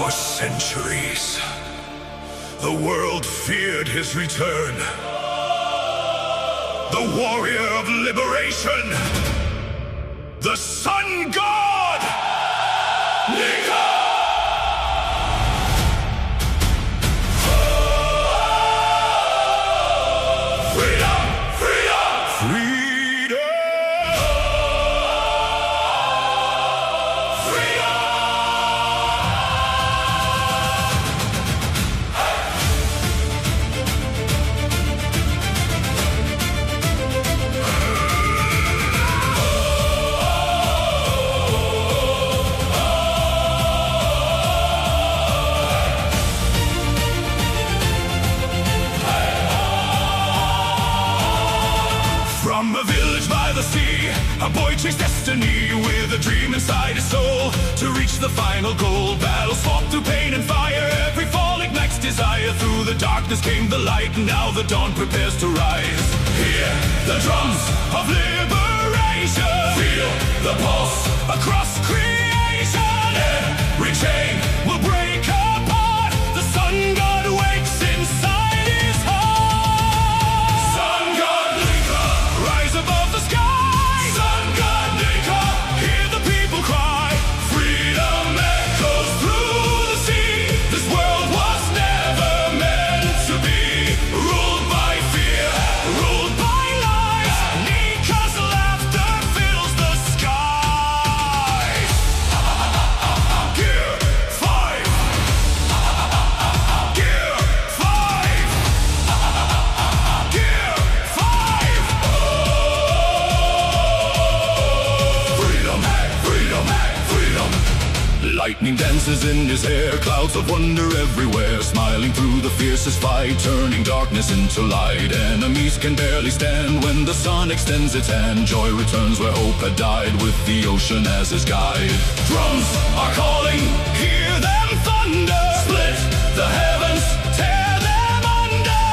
For centuries, the world feared his return. The warrior of liberation, the Sun God Nika! From a village by the sea, a boy chased destiny with a dream inside his soul to reach the final goal. Battles fought through pain and fire, every fall ignites desire. Through the darkness came the light, now the dawn prepares to rise. Hear the drums of liberation, feel the pulse across creation. Every chain will break apart, the sun god wakes inside his heart. Sun God Nika, rise above the sky. Sun God Nika, hear the people cry. Freedom echoes through the sea. This world was never meant to be ruled by fear, ruled by lies. Nika's laughter fills the skies. Gear 5. Gear 5. Gear 5. Freedom, freedom, freedom. Lightning dances in his hair, clouds of wonder everywhere, smiling through the fiercest fight, turning darkness into light. Enemies can barely stand when the sun extends its hand. Joy returns where hope had died, with the ocean as his guide. Drums are calling, hear them thunder. Split the heavens, tear them under.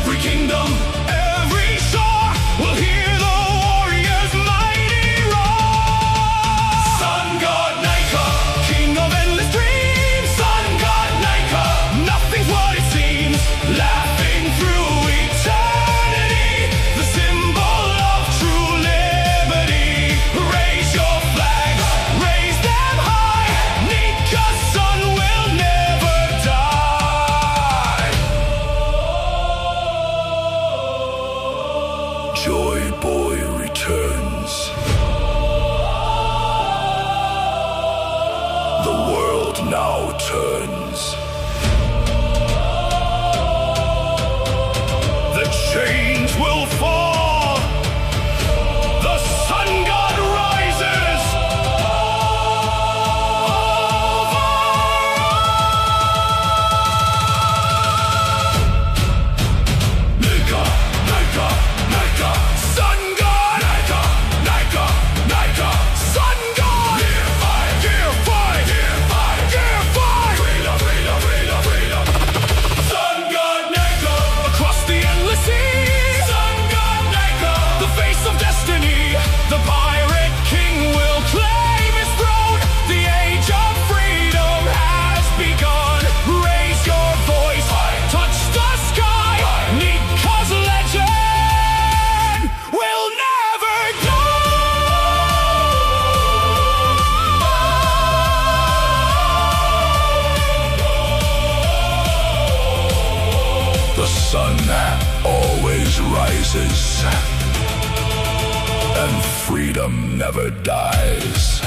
Every kingdom, every shore will hear the warrior's mighty roar. Sun God Nika, king of endless dreams. Sun God Nika, nothing's what it seems. Laughing through eternity, the symbol of true liberty. Raise your flags, raise them high. Nika's sun will never die. Joy Boy returns. The world now turns. The chains will fall. The sun god rises. Nika, Nika, Nika, Sun God. Nika, Nika, Nika, Sun God. Gear 5, Gear 5, Gear 5, Gear 5. Freedom, freedom, freedom, freedom. Sun God Nika, across the endless sea. Sun God Nika, the face of destiny. The pirate king will claim his throne. The age of freedom has begun. Raise your voice, touch the sky. Nika's legend will never die. The sun always rises, and freedom never dies.